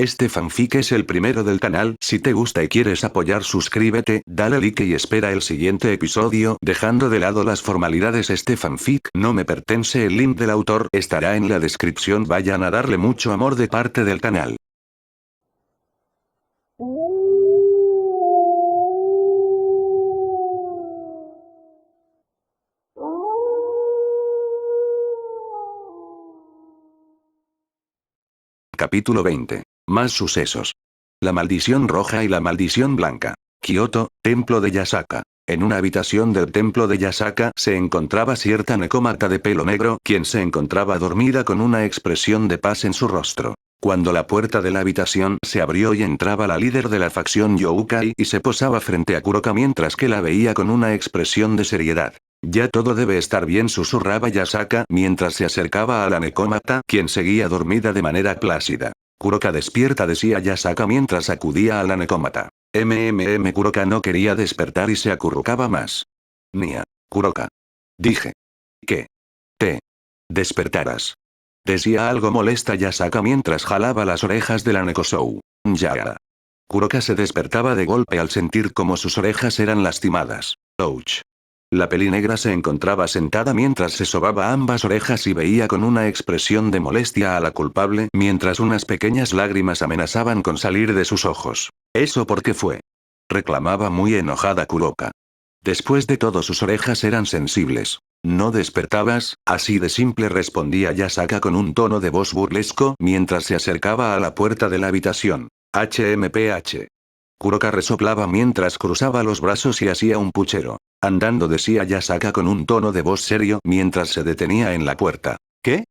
Este fanfic es el primero del canal. Si te gusta y quieres apoyar, suscríbete, dale like y espera el siguiente episodio. Dejando de lado las formalidades, este fanfic no me pertenece. El link del autor estará en la descripción. Vayan a darle mucho amor de parte del canal. Capítulo 20. Más sucesos. La maldición roja y la maldición blanca. Kioto, templo de Yasaka. En una habitación del templo de Yasaka se encontraba cierta necómata de pelo negro, quien se encontraba dormida con una expresión de paz en su rostro. Cuando la puerta de la habitación se abrió y entraba la líder de la facción Youkai y se posaba frente a Kuroka mientras que la veía con una expresión de seriedad. Ya todo debe estar bien, susurraba Yasaka mientras se acercaba a la necómata, quien seguía dormida de manera plácida. Kuroka despierta, decía Yasaka mientras acudía a la necómata. Kuroka no quería despertar y se acurrucaba más. Nia. Kuroka. Dije. Que. Te. Despertaras. Decía algo molesta Yasaka mientras jalaba las orejas de la Nekosou. Ya. Kuroka se despertaba de golpe al sentir como sus orejas eran lastimadas. Ouch. La pelinegra se encontraba sentada mientras se sobaba ambas orejas y veía con una expresión de molestia a la culpable mientras unas pequeñas lágrimas amenazaban con salir de sus ojos. ¿Eso por qué fue? Reclamaba muy enojada Kuroka. Después de todo, sus orejas eran sensibles. ¿No despertabas? Así de simple, respondía Yasaka con un tono de voz burlesco mientras se acercaba a la puerta de la habitación. HMPH. Kuroka resoplaba mientras cruzaba los brazos y hacía un puchero. Andando, decía Yasaka con un tono de voz serio mientras se detenía en la puerta. ¿Qué?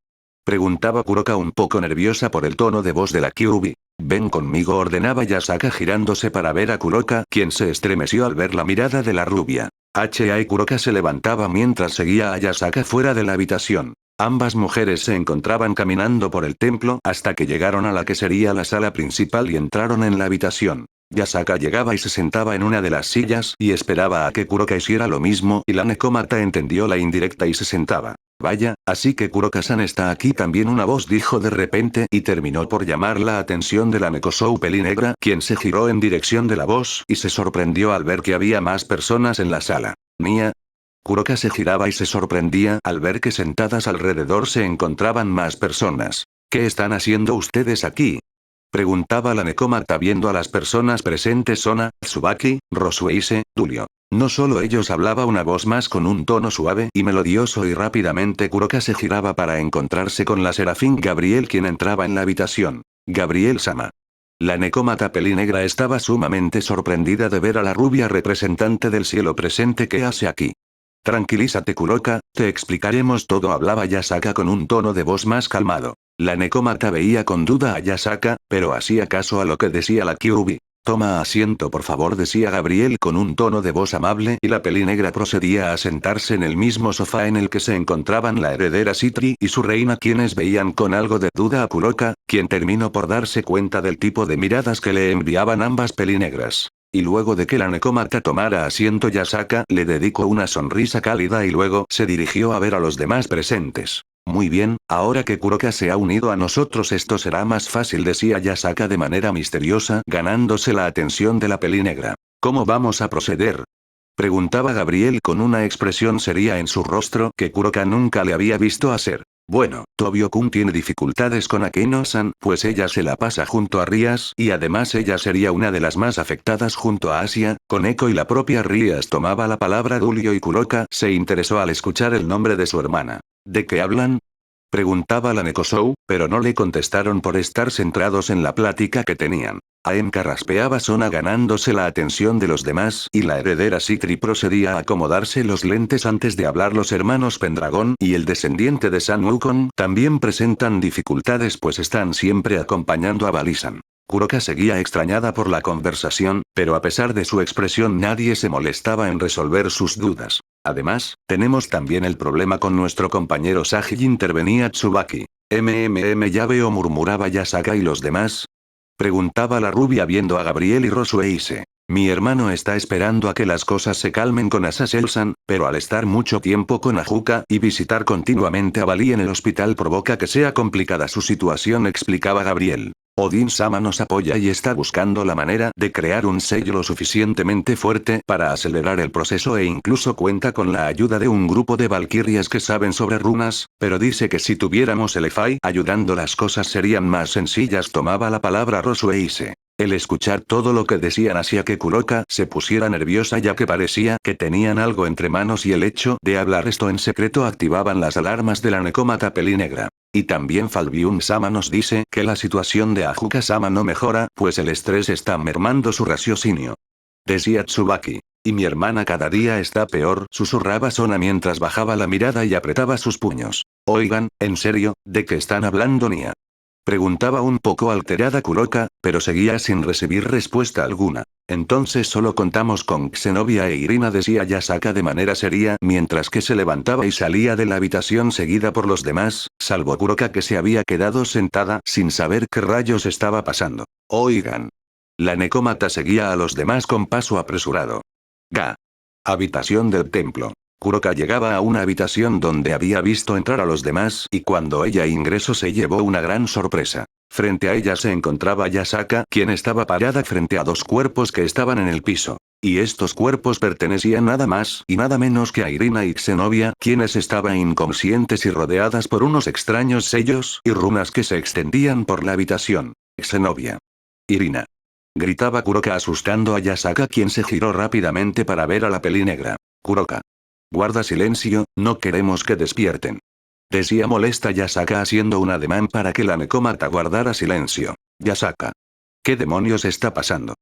Preguntaba Kuroka un poco nerviosa por el tono de voz de la Kyuubi. Ven conmigo, ordenaba Yasaka girándose para ver a Kuroka, quien se estremeció al ver la mirada de la rubia. Kuroka se levantaba mientras seguía a Yasaka fuera de la habitación. Ambas mujeres se encontraban caminando por el templo hasta que llegaron a la que sería la sala principal y entraron en la habitación. Yasaka llegaba y se sentaba en una de las sillas y esperaba a que Kuroka hiciera lo mismo, y la necómata entendió la indirecta y se sentaba. Vaya, así que Kuroka-san está aquí también, una voz dijo de repente y terminó por llamar la atención de la Nekosou pelinegra, quien se giró en dirección de la voz y se sorprendió al ver que había más personas en la sala. Nia. Kuroka se giraba y se sorprendía al ver que sentadas alrededor se encontraban más personas. ¿Qué están haciendo ustedes aquí? Preguntaba la necómata viendo a las personas presentes. Sona, Tsubaki, Rosueise, Tulio. No solo ellos, hablaba una voz más con un tono suave y melodioso, y rápidamente Kuroka se giraba para encontrarse con la serafín Gabriel, quien entraba en la habitación. Gabriel-sama. La necómata pelinegra estaba sumamente sorprendida de ver a la rubia representante del cielo presente. ¿Qué hace aquí? Tranquilízate, Kuroka, te explicaremos todo, hablaba Yasaka con un tono de voz más calmado. La necómata veía con duda a Yasaka, pero hacía caso a lo que decía la Kyuubi. Toma asiento, por favor, decía Gabriel con un tono de voz amable, y la pelinegra procedía a sentarse en el mismo sofá en el que se encontraban la heredera Citri y su reina, quienes veían con algo de duda a Kuroka, quien terminó por darse cuenta del tipo de miradas que le enviaban ambas pelinegras. Y luego de que la necómata tomara asiento, Yasaka le dedicó una sonrisa cálida y luego se dirigió a ver a los demás presentes. Muy bien, ahora que Kuroka se ha unido a nosotros esto será más fácil, decía Yasaka de manera misteriosa, ganándose la atención de la pelinegra. ¿Cómo vamos a proceder? Preguntaba Gabriel con una expresión seria en su rostro que Kuroka nunca le había visto hacer. Bueno, Tobio-kun tiene dificultades con Akeno-san, pues ella se la pasa junto a Rias, y además ella sería una de las más afectadas junto a Asia, con Eko y la propia Rias tomaba la palabra Tulio, y Kuroka se interesó al escuchar el nombre de su hermana. ¿De qué hablan? Preguntaba la Nekosou, pero no le contestaron por estar centrados en la plática que tenían. Aem carraspeaba Sona ganándose la atención de los demás, y la heredera Citri procedía a acomodarse los lentes antes de hablar. Los hermanos Pendragón y el descendiente de San Wukong también presentan dificultades, pues están siempre acompañando a Balisan. Kuroka seguía extrañada por la conversación, pero a pesar de su expresión nadie se molestaba en resolver sus dudas. Además, tenemos también el problema con nuestro compañero Sagi, intervenía Tsubaki. Ya veo, murmuraba Yasaka. ¿Y los demás? Preguntaba la rubia viendo a Gabriel y Rosueise. Mi hermano está esperando a que las cosas se calmen con Azazel-san, pero al estar mucho tiempo con Ajuka y visitar continuamente a Bali en el hospital provoca que sea complicada su situación, explicaba Gabriel. Odin-sama nos apoya y está buscando la manera de crear un sello lo suficientemente fuerte para acelerar el proceso e incluso cuenta con la ayuda de un grupo de valquirias que saben sobre runas, pero dice que si tuviéramos el Efai ayudando las cosas serían más sencillas. Tomaba la palabra Rosueise. El escuchar todo lo que decían hacía que Kuroka se pusiera nerviosa ya que parecía que tenían algo entre manos y el hecho de hablar esto en secreto activaban las alarmas de la Necómata Pelinegra. Y también Falbium-sama nos dice que la situación de Ajuka-sama no mejora, pues el estrés está mermando su raciocinio. Decía Tsubaki. Y mi hermana cada día está peor, susurraba Sona mientras bajaba la mirada y apretaba sus puños. Oigan, ¿en serio, de qué están hablando Nia? Preguntaba un poco alterada Kuroka, pero seguía sin recibir respuesta alguna. Entonces solo contamos con Zenobia e Irina, decía Yasaka de manera seria mientras que se levantaba y salía de la habitación seguida por los demás, salvo Kuroka que se había quedado sentada sin saber qué rayos estaba pasando. Oigan. La Necómata seguía a los demás con paso apresurado. Ga. Habitación del templo. Kuroka llegaba a una habitación donde había visto entrar a los demás y cuando ella ingresó se llevó una gran sorpresa. Frente a ella se encontraba Yasaka, quien estaba parada frente a dos cuerpos que estaban en el piso. Y estos cuerpos pertenecían nada más y nada menos que a Irina y Zenobia, quienes estaban inconscientes y rodeadas por unos extraños sellos y runas que se extendían por la habitación. Zenobia. Irina. Gritaba Kuroka asustando a Yasaka, quien se giró rápidamente para ver a la Pelinegra. Kuroka. Guarda silencio, no queremos que despierten. Decía molesta Yasaka haciendo un ademán para que la Necómata guardara silencio. Yasaka. ¿Qué demonios está pasando?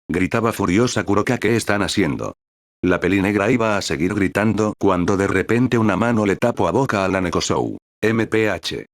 Gritaba furiosa Kuroka. ¿Qué están haciendo? La Pelinegra iba a seguir gritando cuando de repente una mano le tapó a boca a la Nekosou. MPH.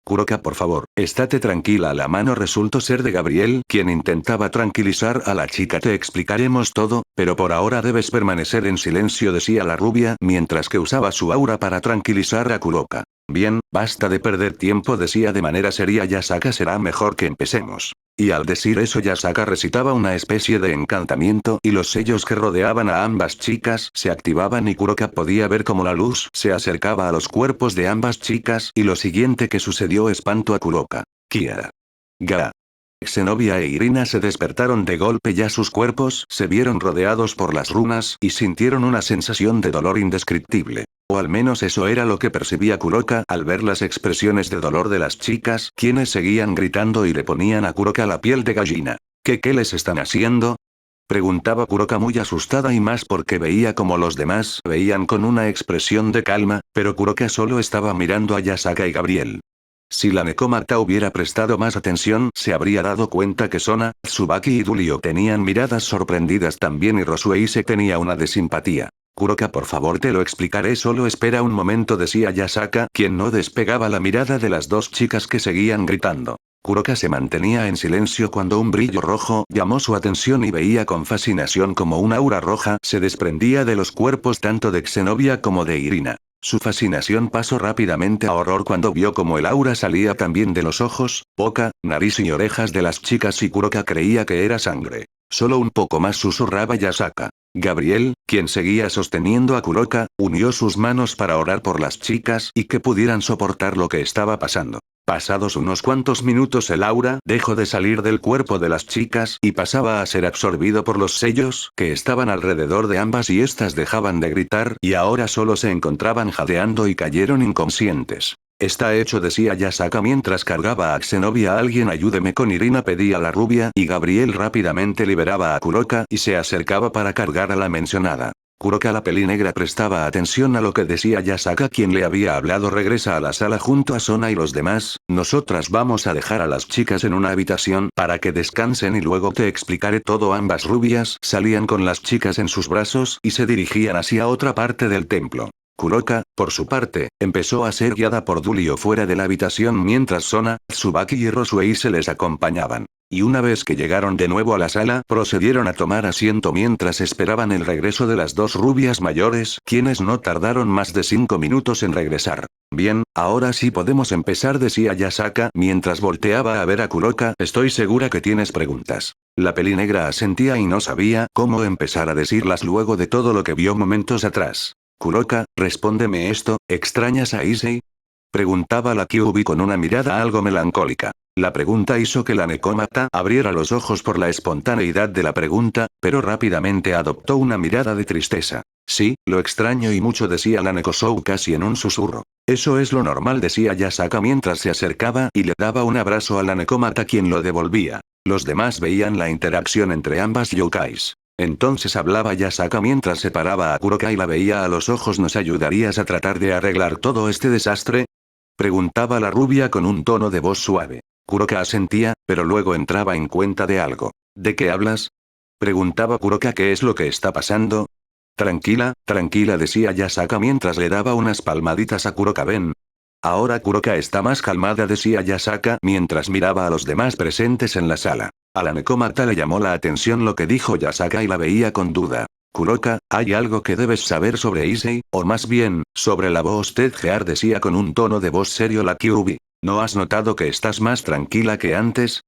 Kuroka, por favor, estate tranquila. La mano resultó ser de Gabriel, quien intentaba tranquilizar a la chica. Te explicaremos todo, pero por ahora debes permanecer en silencio, decía la rubia mientras que usaba su aura para tranquilizar a Kuroka. Bien, basta de perder tiempo, decía de manera seria Yasaka. Será mejor que empecemos. Y al decir eso Yasaka recitaba una especie de encantamiento y los sellos que rodeaban a ambas chicas se activaban y Kuroka podía ver cómo la luz se acercaba a los cuerpos de ambas chicas y lo siguiente que sucedió espantó a Kuroka. Kiara. Ga. Zenobia e Irina se despertaron de golpe, ya sus cuerpos se vieron rodeados por las runas y sintieron una sensación de dolor indescriptible. O al menos eso era lo que percibía Kuroka al ver las expresiones de dolor de las chicas, quienes seguían gritando y le ponían a Kuroka la piel de gallina. ¿Qué les están haciendo? Preguntaba Kuroka muy asustada y más porque veía como los demás veían con una expresión de calma, pero Kuroka solo estaba mirando a Yasaka y Gabriel. Si la Necómata hubiera prestado más atención, se habría dado cuenta que Sona, Tsubaki y Dulio tenían miradas sorprendidas también y Rosueise tenía una de simpatía. Kuroka, por favor, te lo explicaré, solo espera un momento, decía Yasaka, quien no despegaba la mirada de las dos chicas que seguían gritando. Kuroka se mantenía en silencio cuando un brillo rojo llamó su atención y veía con fascinación como una aura roja se desprendía de los cuerpos tanto de Zenobia como de Irina. Su fascinación pasó rápidamente a horror cuando vio como el aura salía también de los ojos, boca, nariz y orejas de las chicas y Kuroka creía que era sangre. Solo un poco más, susurraba Yasaka. Gabriel, quien seguía sosteniendo a Kuroka, unió sus manos para orar por las chicas y que pudieran soportar lo que estaba pasando. Pasados unos cuantos minutos el aura dejó de salir del cuerpo de las chicas y pasaba a ser absorbido por los sellos que estaban alrededor de ambas y éstas dejaban de gritar y ahora solo se encontraban jadeando y cayeron inconscientes. Está hecho, decía Yasaka mientras cargaba a Zenobia. Alguien ayúdeme con Irina, pedía la rubia y Gabriel rápidamente liberaba a Kuroka y se acercaba para cargar a la mencionada. Kuroka, la Pelinegra, prestaba atención a lo que decía Yasaka, quien le había hablado. Regresa a la sala junto a Sona y los demás, nosotras vamos a dejar a las chicas en una habitación para que descansen y luego te explicaré todo. Ambas rubias salían con las chicas en sus brazos y se dirigían hacia otra parte del templo. Kuroka, por su parte, empezó a ser guiada por Dulio fuera de la habitación mientras Sona, Tsubaki y Rosueise les acompañaban. Y una vez que llegaron de nuevo a la sala, procedieron a tomar asiento mientras esperaban el regreso de las dos rubias mayores, quienes no tardaron más de 5 minutos en regresar. Bien, ahora sí podemos empezar, decía Yasaka mientras volteaba a ver a Kuroka. Estoy segura que tienes preguntas. La Pelinegra asentía y no sabía cómo empezar a decirlas luego de todo lo que vio momentos atrás. Kuroka, respóndeme esto, ¿extrañas a Issei? Preguntaba la Kyuubi con una mirada algo melancólica. La pregunta hizo que la Nekomata abriera los ojos por la espontaneidad de la pregunta, pero rápidamente adoptó una mirada de tristeza. Sí, lo extraño y mucho, decía la Nekosou casi en un susurro. Eso es lo normal, decía Yasaka mientras se acercaba y le daba un abrazo a la Nekomata, quien lo devolvía. Los demás veían la interacción entre ambas yokais. Entonces hablaba Yasaka mientras separaba a Kuroka y la veía a los ojos. ¿Nos ayudarías a tratar de arreglar todo este desastre?, preguntaba la rubia con un tono de voz suave. Kuroka asentía, pero luego entraba en cuenta de algo. ¿De qué hablas?, preguntaba Kuroka. ¿Qué es lo que está pasando? Tranquila, tranquila, decía Yasaka mientras le daba unas palmaditas a Kuroka. Ven. Ahora Kuroka está más calmada, decía Yasaka mientras miraba a los demás presentes en la sala. A la Nekomata le llamó la atención lo que dijo Yasaka y la veía con duda. Kuroka, hay algo que debes saber sobre Issei, o más bien, sobre la voz Tedgear, decía con un tono de voz serio la Kyuubi. ¿No has notado que estás más tranquila que antes?,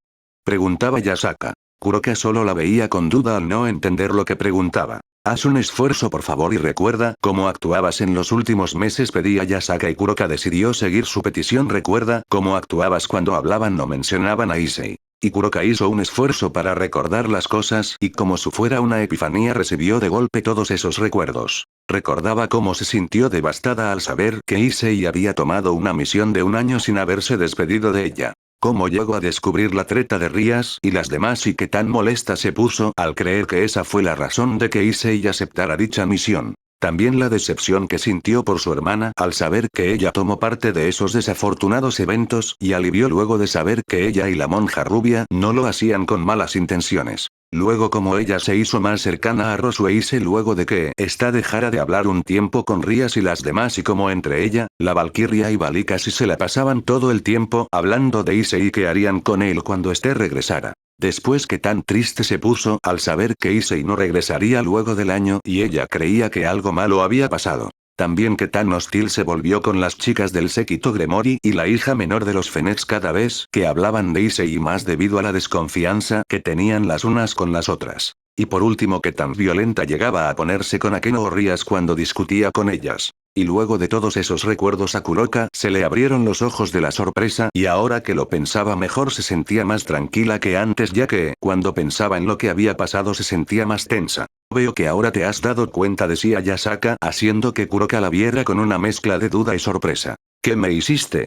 preguntaba Yasaka. Kuroka solo la veía con duda al no entender lo que preguntaba. Haz un esfuerzo por favor y recuerda cómo actuabas en los últimos meses, pedía Yasaka, y Kuroka decidió seguir su petición. Recuerda cómo actuabas cuando hablaban o mencionaban a Issei. Y Kuroka hizo un esfuerzo para recordar las cosas y como si fuera una epifanía recibió de golpe todos esos recuerdos. Recordaba cómo se sintió devastada al saber que Issei había tomado una misión de un año sin haberse despedido de ella. Cómo llegó a descubrir la treta de Rías y las demás y qué tan molesta se puso al creer que esa fue la razón de que Issei aceptara dicha misión. También la decepción que sintió por su hermana al saber que ella tomó parte de esos desafortunados eventos y alivio luego de saber que ella y la monja rubia no lo hacían con malas intenciones. Luego como ella se hizo más cercana a Rosueise luego de que ésta dejara de hablar un tiempo con Rías y las demás, y como entre ella, la Valkyria y Bali casi se la pasaban todo el tiempo hablando de Issei y qué harían con él cuando éste regresara. Después que tan triste se puso al saber que Issei no regresaría luego del año y ella creía que algo malo había pasado. También que tan hostil se volvió con las chicas del séquito Gremori y la hija menor de los Fenets cada vez que hablaban de Issei, y más debido a la desconfianza que tenían las unas con las otras. Y por último que tan violenta llegaba a ponerse con Akeno o Rías cuando discutía con ellas. Y luego de todos esos recuerdos a Kuroka se le abrieron los ojos de la sorpresa y ahora que lo pensaba mejor se sentía más tranquila que antes, ya que, cuando pensaba en lo que había pasado se sentía más tensa. Veo que ahora te has dado cuenta, decía Yasaka haciendo que Kuroka la viera con una mezcla de duda y sorpresa. ¿Qué me hiciste?,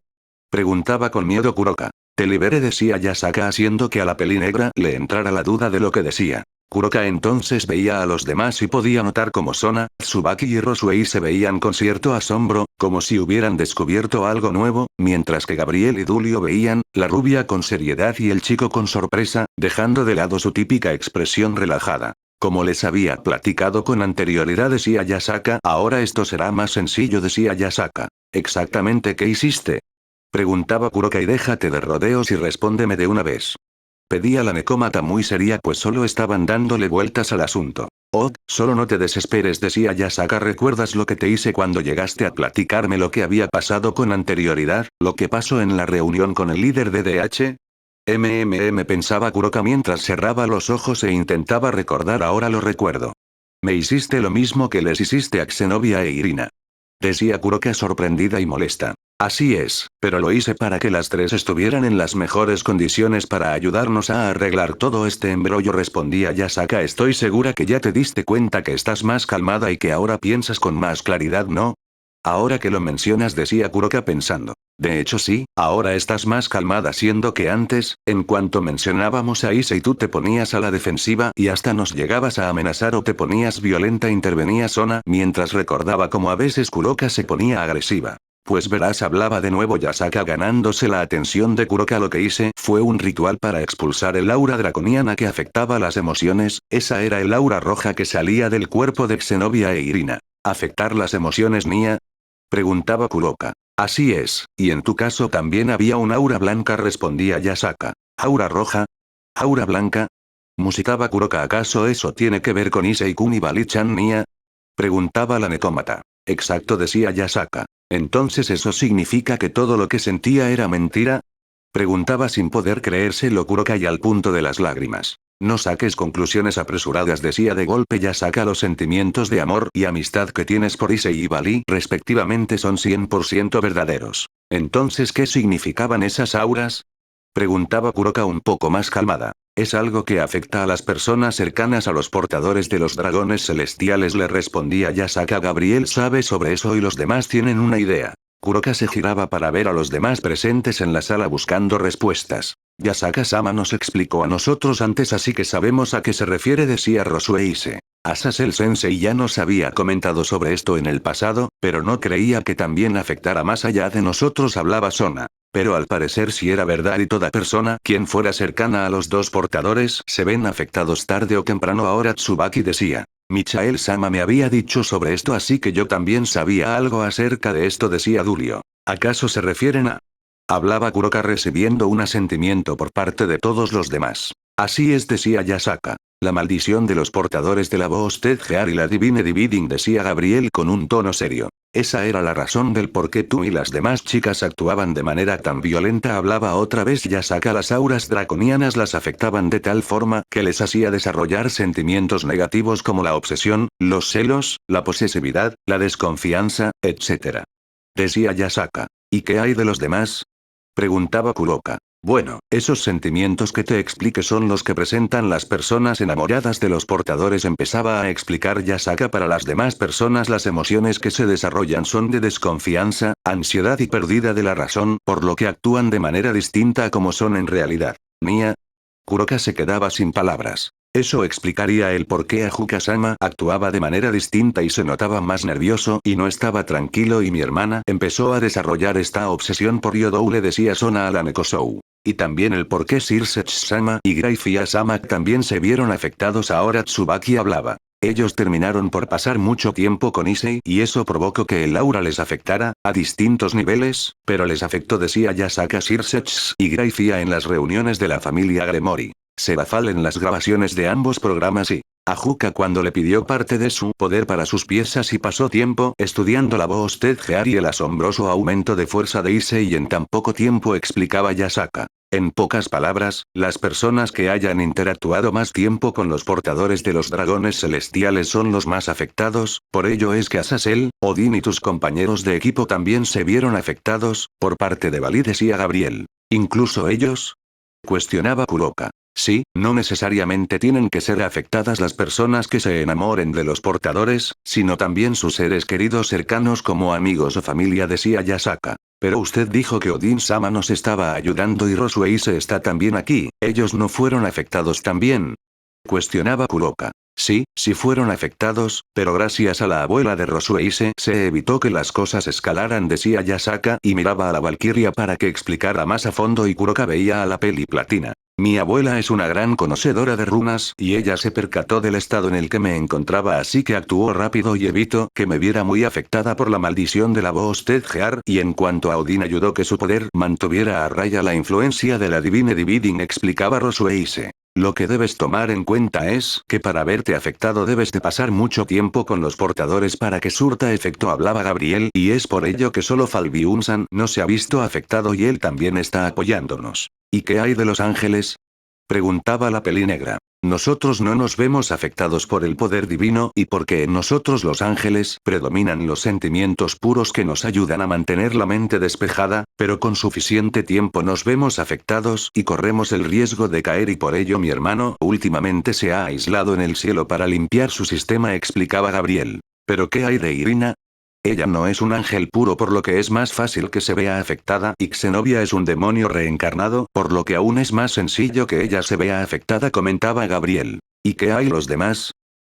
preguntaba con miedo Kuroka. Te liberé, decía Yasaka haciendo que a la peli negra le entrara la duda de lo que decía. Kuroka entonces veía a los demás y podía notar cómo Sona, Tsubaki y Rosuei se veían con cierto asombro, como si hubieran descubierto algo nuevo, mientras que Gabriel y Dulio veían, la rubia con seriedad y el chico con sorpresa, dejando de lado su típica expresión relajada. Como les había platicado con anterioridad, decía Yasaka, ahora esto será más sencillo, decía Yasaka. ¿Exactamente qué hiciste?, preguntaba Kuroka, y déjate de rodeos y respóndeme de una vez. Pedía la Nekomata muy seria, pues solo estaban dándole vueltas al asunto. Oh, solo no te desesperes, decía Yasaka. ¿Recuerdas lo que te hice cuando llegaste a platicarme lo que había pasado con anterioridad, lo que pasó en la reunión con el líder de DH? Pensaba Kuroka mientras cerraba los ojos e intentaba recordar. Ahora lo recuerdo. Me hiciste lo mismo que les hiciste a Xenobia e Irina, decía Kuroka sorprendida y molesta. Así es, pero lo hice para que las tres estuvieran en las mejores condiciones para ayudarnos a arreglar todo este embrollo, respondía Yasaka. Estoy segura que ya te diste cuenta que estás más calmada y que ahora piensas con más claridad, ¿no? Ahora que lo mencionas, decía Kuroka pensando. De hecho sí, ahora estás más calmada, siendo que antes, en cuanto mencionábamos a Issei tú te ponías a la defensiva y hasta nos llegabas a amenazar o te ponías violenta, intervenía Sona mientras recordaba cómo a veces Kuroka se ponía agresiva. Pues verás, hablaba de nuevo Yasaka ganándose la atención de Kuroka. Lo que hice fue un ritual para expulsar el aura draconiana que afectaba las emociones, esa era el aura roja que salía del cuerpo de Xenobia e Irina. ¿Afectar las emociones, Nia?, preguntaba Kuroka. Así es, y en tu caso también había un aura blanca, respondía Yasaka. ¿Aura roja? ¿Aura blanca?, musitaba Kuroka. ¿Acaso eso tiene que ver con Issei-kun y Bali-chan, Nia?, preguntaba la Nekomata. Exacto, decía Yasaka. ¿Entonces eso significa que todo lo que sentía era mentira?, preguntaba sin poder creérselo Kuroka y al punto de las lágrimas. No saques conclusiones apresuradas, decía de golpe Yasaka. Los sentimientos de amor y amistad que tienes por Issei y Bali respectivamente son 100% verdaderos. Entonces, ¿qué significaban esas auras?, Preguntaba Kuroka un poco más calmada. Es algo que afecta a las personas cercanas a los portadores de los dragones celestiales, le respondía Yasaka. Gabriel sabe sobre eso y los demás tienen una idea. Kuroka se giraba para ver a los demás presentes en la sala buscando respuestas. Yasaka-sama nos explicó a nosotros antes, así que sabemos a qué se refiere, decía Rosueise. Azazel Sensei ya nos había comentado sobre esto en el pasado, pero no creía que también afectara más allá de nosotros, hablaba Sona. Pero al parecer sí era verdad, y toda persona quien fuera cercana a los dos portadores se ven afectados tarde o temprano. Ahora Tsubaki decía. Michael-sama me había dicho sobre esto, así que yo también sabía algo acerca de esto, decía Dulio. ¿Acaso se refieren a...? Hablaba Kuroka recibiendo un asentimiento por parte de todos los demás. Así es, decía Yasaka. La maldición de los portadores de la voz Tedgear y la Divine Dividing, decía Gabriel con un tono serio. Esa era la razón del por qué tú y las demás chicas actuaban de manera tan violenta, hablaba otra vez Yasaka. Las auras draconianas las afectaban de tal forma que les hacía desarrollar sentimientos negativos como la obsesión, los celos, la posesividad, la desconfianza, etc. Decía Yasaka. ¿Y qué hay de los demás? Preguntaba Kuroka. Bueno, esos sentimientos que te expliqué son los que presentan las personas enamoradas de los portadores, empezaba a explicar Yasaka. Para las demás personas las emociones que se desarrollan son de desconfianza, ansiedad y pérdida de la razón, por lo que actúan de manera distinta a como son en realidad. Nia. Kuroka se quedaba sin palabras. Eso explicaría el por qué Ajuka-sama actuaba de manera distinta y se notaba más nervioso y no estaba tranquilo, y mi hermana empezó a desarrollar esta obsesión por Yodou, le decía Sona a la Nekosou. Y también el por qué Sirsetch-sama y Graifia-sama también se vieron afectados. Ahora Tsubaki hablaba. Ellos terminaron por pasar mucho tiempo con Issei y eso provocó que el aura les afectara, a distintos niveles, pero les afectó, decía Yasaka. Sirsetch y Graifia en las reuniones de la familia Gremori. Sebafal en las grabaciones de ambos programas y Ajuka cuando le pidió parte de su poder para sus piezas y pasó tiempo estudiando la voz Tedgear y el asombroso aumento de fuerza de Issei en tan poco tiempo, explicaba Yasaka. En pocas palabras, las personas que hayan interactuado más tiempo con los portadores de los dragones celestiales son los más afectados, por ello es que Azazel, Odin y tus compañeros de equipo también se vieron afectados, por parte de Bali, decía Gabriel. ¿Incluso ellos? Cuestionaba Kuroka. Sí, no necesariamente tienen que ser afectadas las personas que se enamoren de los portadores, sino también sus seres queridos cercanos como amigos o familia, decía Yasaka. Pero usted dijo que Odin-sama nos estaba ayudando y Rosueise está también aquí, ¿ellos no fueron afectados también? Cuestionaba Kuroka. Sí, sí fueron afectados, pero gracias a la abuela de Rosueise se evitó que las cosas escalaran, decía Yasaka y miraba a la Valquiria para que explicara más a fondo, y Kuroka veía a la peli platina. Mi abuela es una gran conocedora de runas y ella se percató del estado en el que me encontraba, así que actuó rápido y evitó que me viera muy afectada por la maldición de la voz Tedgear, y en cuanto a Odin ayudó que su poder mantuviera a raya la influencia de la Divine Dividing, explicaba Rosueise. Lo que debes tomar en cuenta es que para verte afectado debes de pasar mucho tiempo con los portadores para que surta efecto, hablaba Gabriel, y es por ello que solo Falbiunsan no se ha visto afectado y él también está apoyándonos. ¿Y qué hay de los ángeles? Preguntaba la pelinegra. Nosotros no nos vemos afectados por el poder divino y porque en nosotros los ángeles predominan los sentimientos puros que nos ayudan a mantener la mente despejada, pero con suficiente tiempo nos vemos afectados y corremos el riesgo de caer, y por ello mi hermano últimamente se ha aislado en el cielo para limpiar su sistema, explicaba Gabriel. ¿Pero qué hay de Irina? Ella no es un ángel puro, por lo que es más fácil que se vea afectada, y Xenobia es un demonio reencarnado, por lo que aún es más sencillo que ella se vea afectada, comentaba Gabriel. ¿Y qué hay los demás?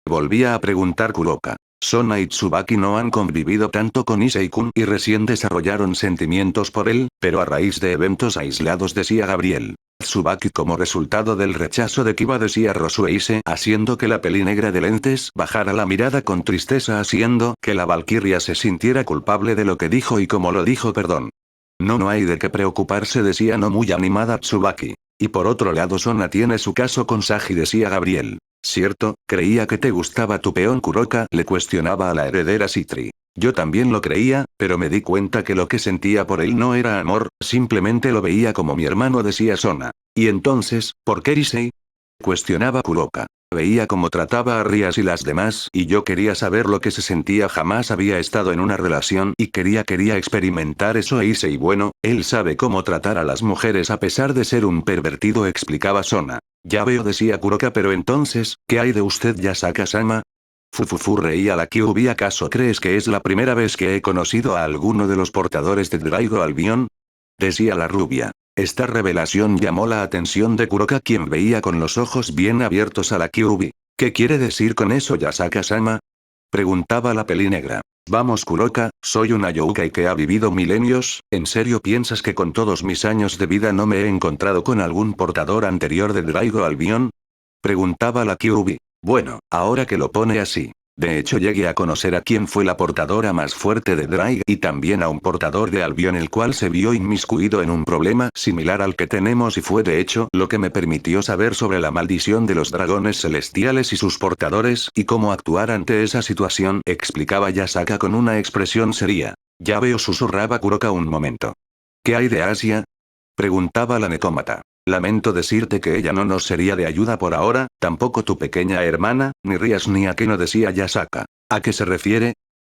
Volvía a preguntar Kuroka. Sona y Tsubaki no han convivido tanto con Issei-kun y recién desarrollaron sentimientos por él, pero a raíz de eventos aislados, decía Gabriel. Tsubaki como resultado del rechazo de Kiba, decía Rosueise, haciendo que la pelinegra de lentes bajara la mirada con tristeza, haciendo que la Valquiria se sintiera culpable de lo que dijo y como lo dijo, perdón. No hay de qué preocuparse, decía no muy animada Tsubaki. Y por otro lado Sona tiene su caso con Sagi, decía Gabriel. ¿Cierto? Creía que te gustaba tu peón Kuroka, le cuestionaba a la heredera Citri. Yo también lo creía, pero me di cuenta que lo que sentía por él no era amor, simplemente lo veía como mi hermano, decía Sona. ¿Y entonces, por qué Issei? Cuestionaba Kuroka. Veía cómo trataba a Rías y las demás y yo quería saber lo que se sentía. Jamás había estado en una relación y quería experimentar eso e hice y bueno, él sabe cómo tratar a las mujeres a pesar de ser un pervertido, explicaba Sona. Ya veo, decía Kuroka, pero entonces, ¿qué hay de usted, Yasaka-sama? Fufufu, reía la Kyuubi. ¿Acaso crees que es la primera vez que he conocido a alguno de los portadores de Daigo Albion? Decía la rubia. Esta revelación llamó la atención de Kuroka, quien veía con los ojos bien abiertos a la Kyuubi. ¿Qué quiere decir con eso, Yasaka-sama? Preguntaba la pelinegra. Vamos, Kuroka, soy una youkai que ha vivido milenios. ¿En serio piensas que con todos mis años de vida no me he encontrado con algún portador anterior de Daigo Albion? Preguntaba la Kyuubi. Bueno, ahora que lo pone así. De hecho, llegué a conocer a quien fue la portadora más fuerte de Drake y también a un portador de Albion, el cual se vio inmiscuido en un problema similar al que tenemos y fue de hecho lo que me permitió saber sobre la maldición de los dragones celestiales y sus portadores y cómo actuar ante esa situación, explicaba Yasaka con una expresión seria. Ya veo, susurraba Kuroka un momento. ¿Qué hay de Asia? Preguntaba la necómata. Lamento decirte que ella no nos sería de ayuda por ahora, tampoco tu pequeña hermana, ni Rías ni Akeno, decía Yasaka. ¿A qué se refiere?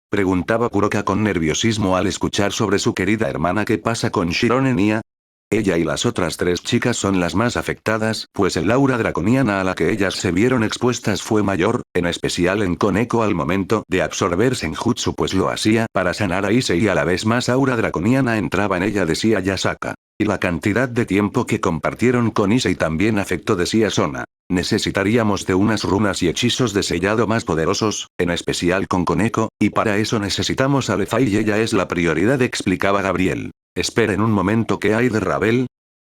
Preguntaba Kuroka con nerviosismo al escuchar sobre su querida hermana. ¿Qué pasa con Shirone Nia? Ella y las otras tres chicas son las más afectadas, pues el aura draconiana a la que ellas se vieron expuestas fue mayor, en especial en Koneko al momento de absorber Senjutsu, pues lo hacía para sanar a Ise y a la vez más aura draconiana entraba en ella, decía Yasaka. Y la cantidad de tiempo que compartieron con Issei también afectó, decía Sona. Necesitaríamos de unas runas y hechizos de sellado más poderosos, en especial con Koneko, y para eso necesitamos a Lefai y ella es la prioridad, explicaba Gabriel. Esperen un momento, ¿qué hay de Ravel?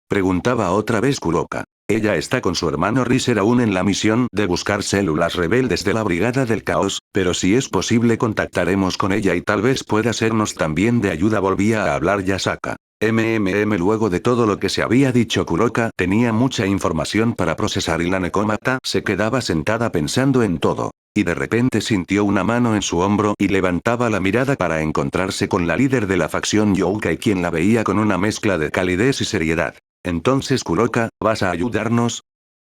Preguntaba otra vez Kuroka. Ella está con su hermano Riser aún en la misión de buscar células rebeldes de la Brigada del Caos, pero si es posible contactaremos con ella y tal vez pueda sernos también de ayuda, volvía a hablar Yasaka. Luego de todo lo que se había dicho, Kuroka tenía mucha información para procesar y la necómata se quedaba sentada pensando en todo. Y de repente sintió una mano en su hombro y levantaba la mirada para encontrarse con la líder de la facción Youkai, quien la veía con una mezcla de calidez y seriedad. Entonces, Kuroka, ¿vas a ayudarnos?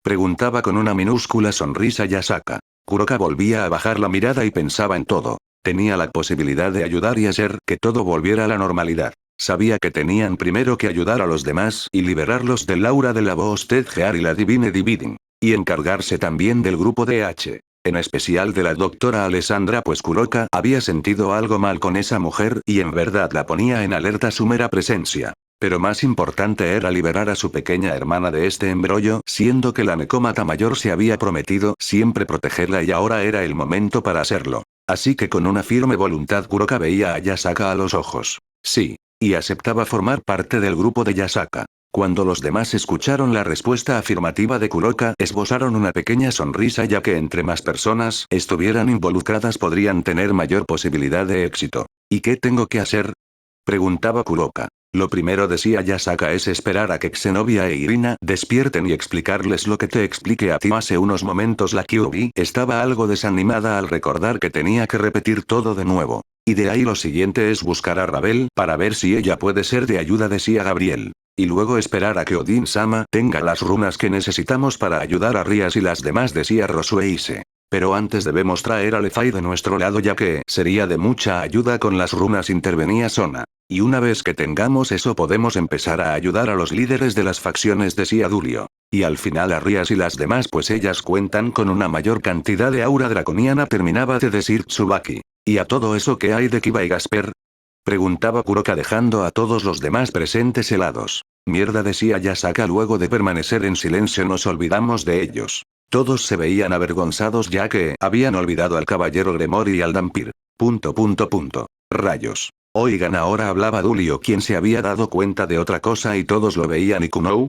Preguntaba con una minúscula sonrisa Yasaka. Kuroka volvía a bajar la mirada y pensaba en todo. Tenía la posibilidad de ayudar y hacer que todo volviera a la normalidad. Sabía que tenían primero que ayudar a los demás y liberarlos del aura de la voz Tedgear y la Divine Dividing. Y encargarse también del grupo de H. En especial de la doctora Alessandra, pues Kuroka había sentido algo mal con esa mujer y en verdad la ponía en alerta su mera presencia. Pero más importante era liberar a su pequeña hermana de este embrollo, siendo que la necómata mayor se había prometido siempre protegerla y ahora era el momento para hacerlo. Así que con una firme voluntad Kuroka veía a Yasaka a los ojos. Sí. Y aceptaba formar parte del grupo de Yasaka. Cuando los demás escucharon la respuesta afirmativa de Kuroka, esbozaron una pequeña sonrisa, ya que entre más personas estuvieran involucradas podrían tener mayor posibilidad de éxito. ¿Y qué tengo que hacer? Preguntaba Kuroka. Lo primero, decía Yasaka, es esperar a que Xenobia e Irina despierten y explicarles lo que te expliqué a ti hace unos momentos. La Kyuubi estaba algo desanimada al recordar que tenía que repetir todo de nuevo. Y de ahí lo siguiente es buscar a Ravel para ver si ella puede ser de ayuda, decía Gabriel. Y luego esperar a que Odin-sama tenga las runas que necesitamos para ayudar a Rías y las demás, decía Rosueise. Pero antes debemos traer a Lefai de nuestro lado, ya que sería de mucha ayuda con las runas, intervenía Sona. Y una vez que tengamos eso podemos empezar a ayudar a los líderes de las facciones, decía Dulio. Y al final a Rías y las demás, pues ellas cuentan con una mayor cantidad de aura draconiana, terminaba de decir Tsubaki. ¿Y a todo eso qué hay de Kiba y Gasper? Preguntaba Kuroka dejando a todos los demás presentes helados. Mierda, decía Yasaka luego de permanecer en silencio, nos olvidamos de ellos. Todos se veían avergonzados ya que habían olvidado al caballero Gremori y al Dampir. Rayos. Oigan, ahora hablaba Dulio, quien se había dado cuenta de otra cosa y todos lo veían. ¿Y Kunou?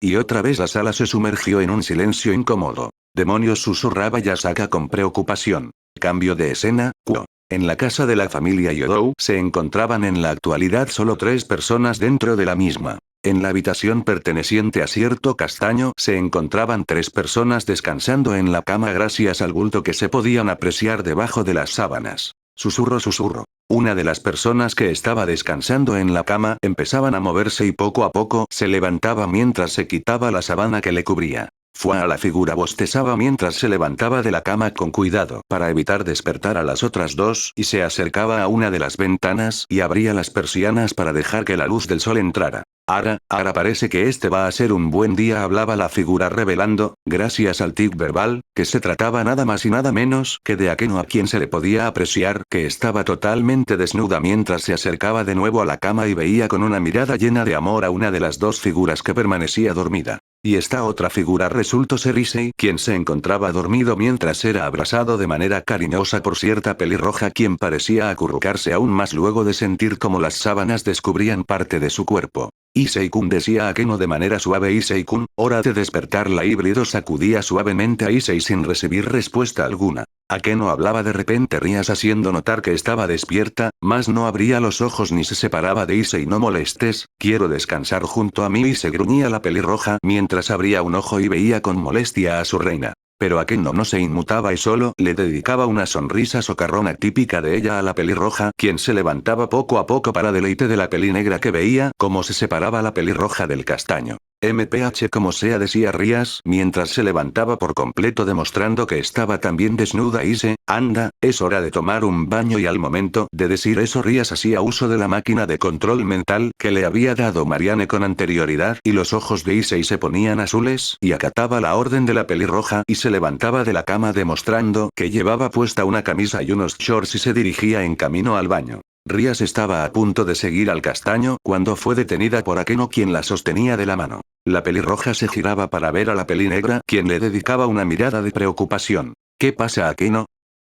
Y otra vez la sala se sumergió en un silencio incómodo. Demonios, susurraba Yasaka con preocupación. Cambio de escena, Kuo. En la casa de la familia Yodou se encontraban en la actualidad solo 3 personas dentro de la misma. En la habitación perteneciente a cierto castaño se encontraban 3 personas descansando en la cama gracias al bulto que se podían apreciar debajo de las sábanas. Susurro. Una de las personas que estaba descansando en la cama empezaban a moverse y poco a poco se levantaba mientras se quitaba la sábana que le cubría. Fue a la figura bostezaba mientras se levantaba de la cama con cuidado para evitar despertar a las otras dos y se acercaba a una de las ventanas y abría las persianas para dejar que la luz del sol entrara. Ahora parece que este va a ser un buen día, hablaba la figura revelando, gracias al tic verbal, que se trataba nada más y nada menos que de Akeno, a quien se le podía apreciar que estaba totalmente desnuda mientras se acercaba de nuevo a la cama y veía con una mirada llena de amor a una de las dos figuras que permanecía dormida. Y esta otra figura resultó ser Issei, quien se encontraba dormido mientras era abrazado de manera cariñosa por cierta pelirroja quien parecía acurrucarse aún más luego de sentir como las sábanas descubrían parte de su cuerpo. Issei-kun, decía a Akeno de manera suave. Issei-kun, hora de despertar. La híbrido sacudía suavemente a Issei sin recibir respuesta alguna. Akeno hablaba de repente Rías haciendo notar que estaba despierta, mas no abría los ojos ni se separaba de Issei. No molestes, quiero descansar junto a mí, y se gruñía la pelirroja mientras abría un ojo y veía con molestia a su reina. Pero Akeno no se inmutaba y solo le dedicaba una sonrisa socarrona típica de ella a la pelirroja, quien se levantaba poco a poco para deleite de la pelinegra que veía cómo se separaba la pelirroja del castaño. MPH como sea, decía Rías mientras se levantaba por completo demostrando que estaba también desnuda. Anda, es hora de tomar un baño. Y al momento de decir eso Rías hacía uso de la máquina de control mental que le había dado Marianne con anterioridad y los ojos de Issei se ponían azules y acataba la orden de la pelirroja y se levantaba de la cama demostrando que llevaba puesta una camisa y unos shorts y se dirigía en camino al baño. Rías estaba a punto de seguir al castaño cuando fue detenida por Akeno, quien la sostenía de la mano. La pelirroja se giraba para ver a la pelinegra, quien le dedicaba una mirada de preocupación. ¿Qué pasa, Akeno?,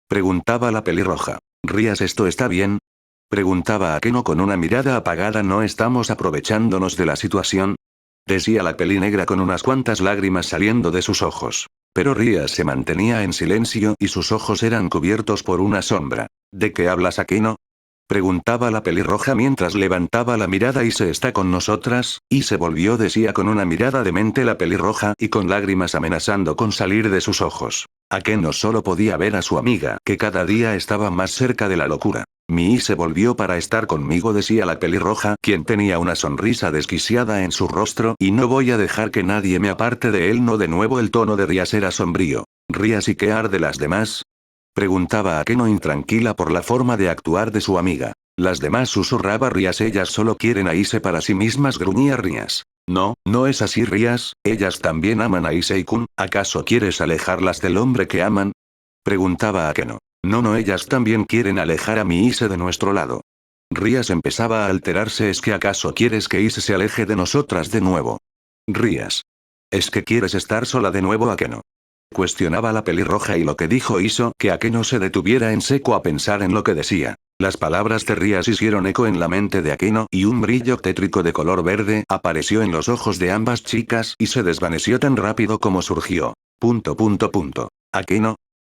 preguntaba la pelirroja. Rías, ¿esto está bien?, preguntaba Akeno con una mirada apagada. ¿No estamos aprovechándonos de la situación?, decía la pelinegra con unas cuantas lágrimas saliendo de sus ojos. Pero Rías se mantenía en silencio y sus ojos eran cubiertos por una sombra. ¿De qué hablas, Akeno?, preguntaba la pelirroja mientras levantaba la mirada. ¿Y se está con nosotras? Y se volvió, decía con una mirada demente la pelirroja y con lágrimas amenazando con salir de sus ojos. Akeno solo podía ver a su amiga, que cada día estaba más cerca de la locura. Mi se volvió para estar conmigo, decía la pelirroja, quien tenía una sonrisa desquiciada en su rostro, y no voy a dejar que nadie me aparte de él. No, de nuevo el tono de Rías era sombrío. Rías, ¿y qué hará de las demás?, preguntaba Akeno intranquila por la forma de actuar de su amiga. Las demás, susurraba Rías, ellas solo quieren a Issei para sí mismas, gruñía Rías. No, no es así, Rías, ellas también aman a Issei-kun, ¿acaso quieres alejarlas del hombre que aman?, preguntaba Akeno. No, ellas también quieren alejar a mi Issei de nuestro lado. Rías empezaba a alterarse. ¿Es que acaso quieres que Issei se aleje de nosotras de nuevo? Rías. ¿Es que quieres estar sola de nuevo, Akeno?, cuestionaba la pelirroja, y lo que dijo hizo que Akeno se detuviera en seco a pensar en lo que decía. Las palabras de Rías hicieron eco en la mente de Akeno y un brillo tétrico de color verde apareció en los ojos de ambas chicas y se desvaneció tan rápido como surgió. ¿Akeno?,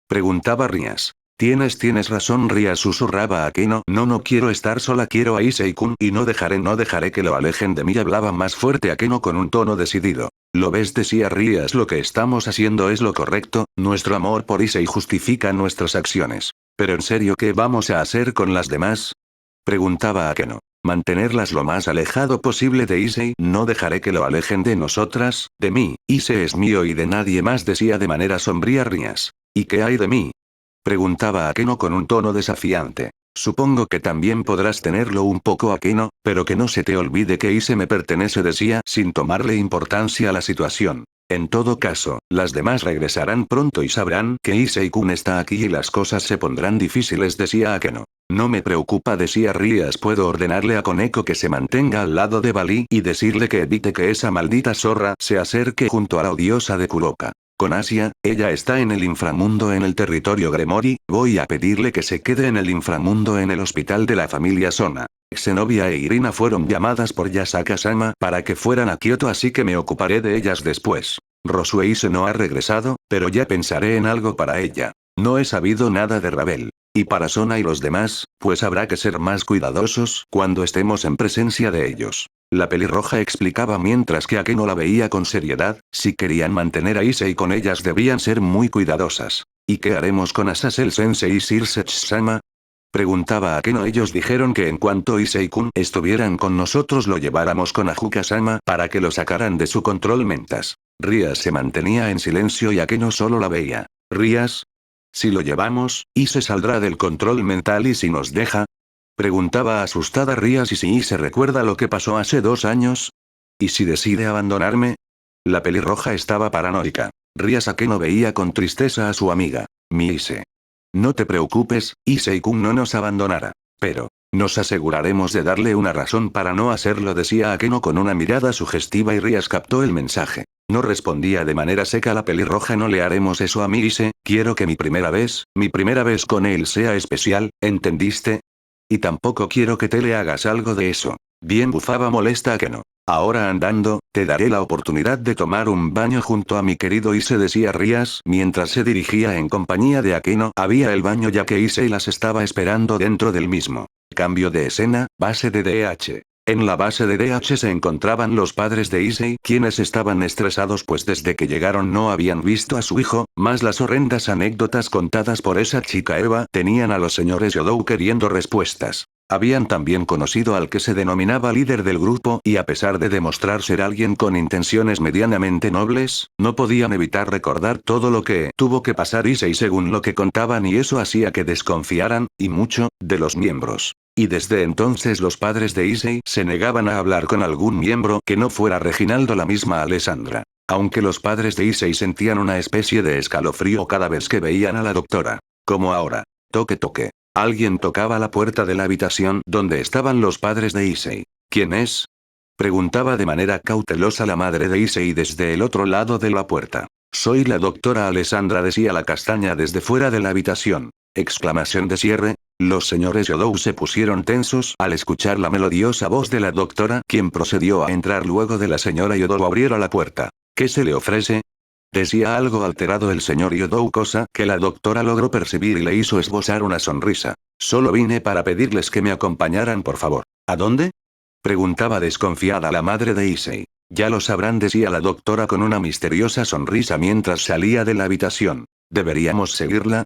preguntaba Rías. Tienes razón, Rías, susurraba Akeno. No quiero estar sola, quiero a Issei-kun y no dejaré que lo alejen de mí, hablaba más fuerte Akeno con un tono decidido. ¿Lo ves?, decía Rías, lo que estamos haciendo es lo correcto, nuestro amor por Issei justifica nuestras acciones. ¿Pero en serio qué vamos a hacer con las demás?, preguntaba Akeno. Mantenerlas lo más alejado posible de Issei. No dejaré que lo alejen de nosotras, de mí. Issei es mío y de nadie más, decía de manera sombría Rías. ¿Y qué hay de mí?, preguntaba Akeno con un tono desafiante. Supongo que también podrás tenerlo un poco, Akeno, pero que no se te olvide que Issei me pertenece, decía sin tomarle importancia a la situación. En todo caso, las demás regresarán pronto y sabrán que Issei-kun está aquí y las cosas se pondrán difíciles, decía Akeno. No me preocupa, decía Rías, puedo ordenarle a Koneko que se mantenga al lado de Bali y decirle que evite que esa maldita zorra se acerque junto a la odiosa de Kuroka. Con Asia, ella está en el inframundo en el territorio Gremori, voy a pedirle que se quede en el inframundo en el hospital de la familia Sona. Zenobia e Irina fueron llamadas por Yasaka-sama para que fueran a Kioto, así que me ocuparé de ellas después. Rosueise no ha regresado, pero ya pensaré en algo para ella. No he sabido nada de Ravel. Y para Sona y los demás, pues habrá que ser más cuidadosos cuando estemos en presencia de ellos. La pelirroja explicaba mientras que Akeno la veía con seriedad. Si querían mantener a Issei con ellas debían ser muy cuidadosas. ¿Y qué haremos con Azazel-sensei y Circe-sama?, preguntaba Akeno. Ellos dijeron que en cuanto Issei-kun estuvieran con nosotros lo lleváramos con Ajuka-sama para que lo sacaran de su control mentas. Rías se mantenía en silencio y Akeno solo la veía. ¿Rías? Si lo llevamos, ¿Ise saldrá del control mental y si nos deja? Preguntaba asustada Rías. ¿Y si Ise recuerda lo que pasó hace 2 años? ¿Y si decide abandonarme? La pelirroja estaba paranoica. Rías Akeno veía con tristeza a su amiga. Mi Ise. No te preocupes, Issei-kun no nos abandonará. Pero, nos aseguraremos de darle una razón para no hacerlo, decía Akeno con una mirada sugestiva y Rías captó el mensaje. No respondía de manera seca la pelirroja. No le haremos eso a mi Ise, quiero que mi primera vez con él sea especial, ¿entendiste? Y tampoco quiero que te le hagas algo de eso. Bien, bufaba molesta Akeno. Ahora andando, te daré la oportunidad de tomar un baño junto a mi querido Ise, decía Rías mientras se dirigía en compañía de Akeno. Había el baño ya que Ise las estaba esperando dentro del mismo. Cambio de escena, base de DH. En la base de DH se encontraban los padres de Issei, quienes estaban estresados pues desde que llegaron no habían visto a su hijo, más las horrendas anécdotas contadas por esa chica Eva, tenían a los señores Yodou queriendo respuestas. Habían también conocido al que se denominaba líder del grupo y a pesar de demostrar ser alguien con intenciones medianamente nobles, no podían evitar recordar todo lo que tuvo que pasar Issei según lo que contaban y eso hacía que desconfiaran, y mucho, de los miembros. Y desde entonces los padres de Issei se negaban a hablar con algún miembro que no fuera Reginaldo la misma Alessandra. Aunque los padres de Issei sentían una especie de escalofrío cada vez que veían a la doctora. Como ahora. Toque toque. Alguien tocaba la puerta de la habitación donde estaban los padres de Issei. ¿Quién es? Preguntaba de manera cautelosa la madre de Issei desde el otro lado de la puerta. Soy la doctora Alessandra, decía la castaña desde fuera de la habitación. Exclamación de cierre. Los señores Yodou se pusieron tensos al escuchar la melodiosa voz de la doctora, quien procedió a entrar luego de la señora Yodou abriera la puerta. ¿Qué se le ofrece? Decía algo alterado el señor Yodou, cosa que la doctora logró percibir y le hizo esbozar una sonrisa. Solo vine para pedirles que me acompañaran, por favor. ¿A dónde? Preguntaba desconfiada la madre de Issei. Ya lo sabrán, decía la doctora con una misteriosa sonrisa mientras salía de la habitación. ¿Deberíamos seguirla?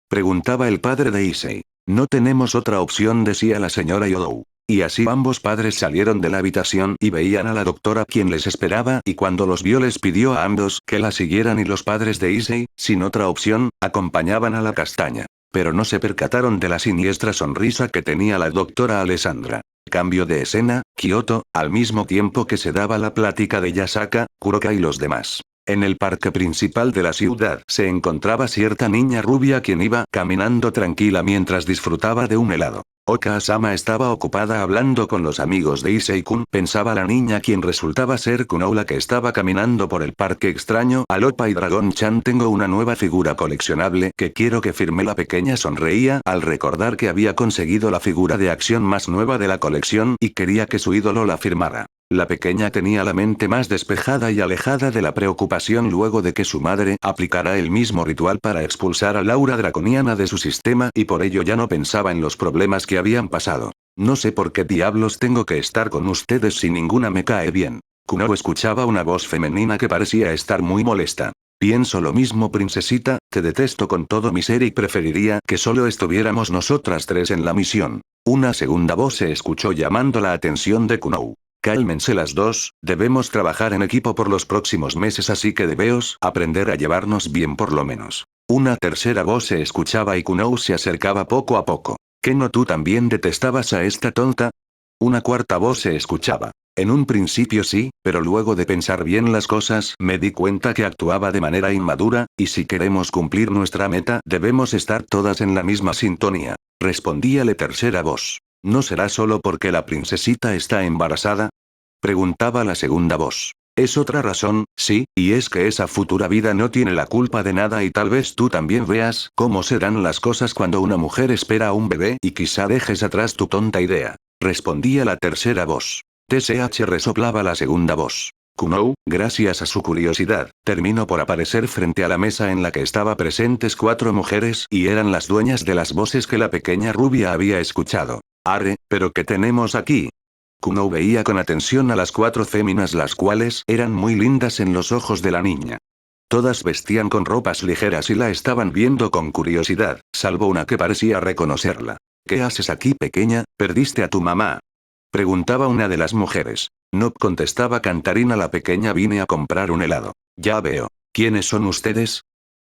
Preguntaba el padre de Issei. No tenemos otra opción, decía la señora Yodou. Y así ambos padres salieron de la habitación y veían a la doctora quien les esperaba y cuando los vio les pidió a ambos que la siguieran y los padres de Issei, sin otra opción, acompañaban a la castaña. Pero no se percataron de la siniestra sonrisa que tenía la doctora Alessandra. Cambio de escena, Kioto, al mismo tiempo que se daba la plática de Yasaka, Kuroka y los demás. En el parque principal de la ciudad se encontraba cierta niña rubia quien iba caminando tranquila mientras disfrutaba de un helado. Oka-sama estaba ocupada hablando con los amigos de Issei-kun, pensaba la niña quien resultaba ser Kunou la que estaba caminando por el parque extraño. Alopa y Dragon-chan, tengo una nueva figura coleccionable que quiero que firme. La pequeña sonreía al recordar que había conseguido la figura de acción más nueva de la colección y quería que su ídolo la firmara. La pequeña tenía la mente más despejada y alejada de la preocupación luego de que su madre aplicara el mismo ritual para expulsar al aura draconiana de su sistema y por ello ya no pensaba en los problemas que habían pasado. No sé por qué diablos tengo que estar con ustedes si ninguna me cae bien. Kunou escuchaba una voz femenina que parecía estar muy molesta. Pienso lo mismo, princesita, te detesto con todo mi ser y preferiría que solo estuviéramos nosotras tres en la misión. Una segunda voz se escuchó llamando la atención de Kunou. Cálmense las dos, debemos trabajar en equipo por los próximos meses así que debemos aprender a llevarnos bien por lo menos. Una tercera voz se escuchaba y Kunou se acercaba poco a poco. ¿Qué no tú también detestabas a esta tonta? Una cuarta voz se escuchaba. En un principio sí, pero luego de pensar bien las cosas me di cuenta que actuaba de manera inmadura, y si queremos cumplir nuestra meta debemos estar todas en la misma sintonía. Respondía la tercera voz. ¿No será solo porque la princesita está embarazada? Preguntaba la segunda voz. Es otra razón, sí, y es que esa futura vida no tiene la culpa de nada y tal vez tú también veas cómo serán las cosas cuando una mujer espera a un bebé y quizá dejes atrás tu tonta idea. Respondía la tercera voz. TSH, resoplaba la segunda voz. Kunou, gracias a su curiosidad, terminó por aparecer frente a la mesa en la que estaban presentes 4 mujeres y eran las dueñas de las voces que la pequeña rubia había escuchado. Arre, ¿pero qué tenemos aquí? Kunou veía con atención a las 4 féminas, las cuales eran muy lindas en los ojos de la niña. Todas vestían con ropas ligeras y la estaban viendo con curiosidad, salvo una que parecía reconocerla. ¿Qué haces aquí, pequeña? ¿Perdiste a tu mamá? Preguntaba una de las mujeres. No, contestaba Cantarina la pequeña, vine a comprar un helado. Ya veo. ¿Quiénes son ustedes?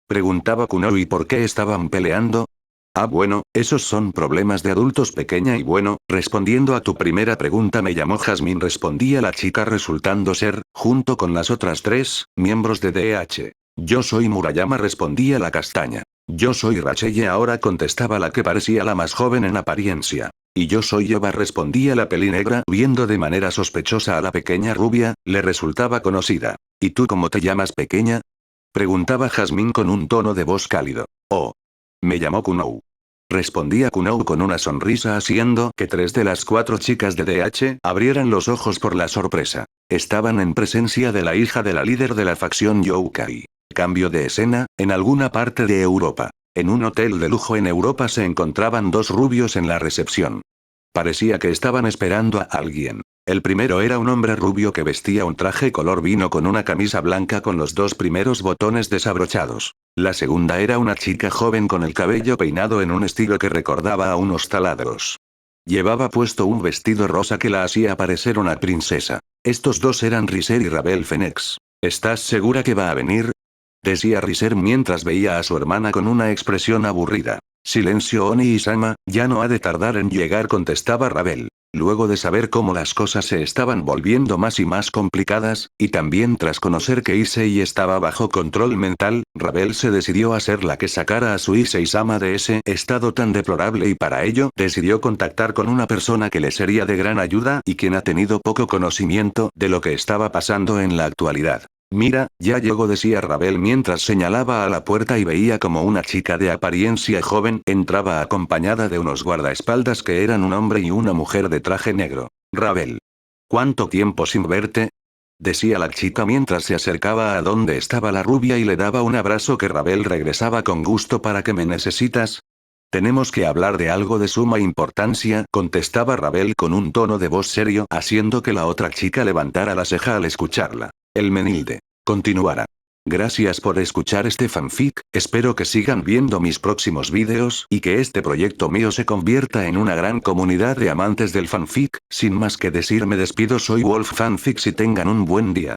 Preguntaba Kuno, ¿y por qué estaban peleando? Ah, bueno, esos son problemas de adultos, pequeña, y bueno, respondiendo a tu primera pregunta, me llamo Jasmine, respondía la chica, resultando ser, junto con las otras tres, miembros de DH. Yo soy Murayama, respondía la castaña. Yo soy Rachelle, ahora contestaba la que parecía la más joven en apariencia. Y yo soy Eva, respondía la pelinegra, viendo de manera sospechosa a la pequeña rubia, le resultaba conocida. ¿Y tú cómo te llamas, pequeña? Preguntaba Jasmine con un tono de voz cálido. Oh. Me llamó Kuno. Respondía Kuno con una sonrisa, haciendo que 3 de las 4 chicas de DH abrieran los ojos por la sorpresa. Estaban en presencia de la hija de la líder de la facción Youkai. Cambio de escena, en alguna parte de Europa. En un hotel de lujo en Europa se encontraban 2 rubios en la recepción. Parecía que estaban esperando a alguien. El primero era un hombre rubio que vestía un traje color vino con una camisa blanca con los 2 primeros botones desabrochados. La segunda era una chica joven con el cabello peinado en un estilo que recordaba a unos taladros. Llevaba puesto un vestido rosa que la hacía parecer una princesa. Estos dos eran Riser y Ravel Phoenix. ¿Estás segura que va a venir? Decía Riser mientras veía a su hermana con una expresión aburrida. Silencio, Oni-sama, ya no ha de tardar en llegar, contestaba Ravel. Luego de saber cómo las cosas se estaban volviendo más y más complicadas, y también tras conocer que Issei estaba bajo control mental, Ravel se decidió a ser la que sacara a su Issei-sama de ese estado tan deplorable, y para ello decidió contactar con una persona que le sería de gran ayuda y quien ha tenido poco conocimiento de lo que estaba pasando en la actualidad. Mira, ya llegó, decía Ravel mientras señalaba a la puerta y veía como una chica de apariencia joven entraba acompañada de unos guardaespaldas que eran un hombre y una mujer de traje negro. Ravel. ¿Cuánto tiempo sin verte? Decía la chica mientras se acercaba a donde estaba la rubia y le daba un abrazo que Ravel regresaba con gusto. ¿Para qué me necesitas? Tenemos que hablar de algo de suma importancia, contestaba Ravel con un tono de voz serio, haciendo que la otra chica levantara la ceja al escucharla. El Menilde. Continuará. Gracias por escuchar este fanfic, espero que sigan viendo mis próximos vídeos y que este proyecto mío se convierta en una gran comunidad de amantes del fanfic. Sin más que decir, me despido, soy Wolf Fanfics y tengan un buen día.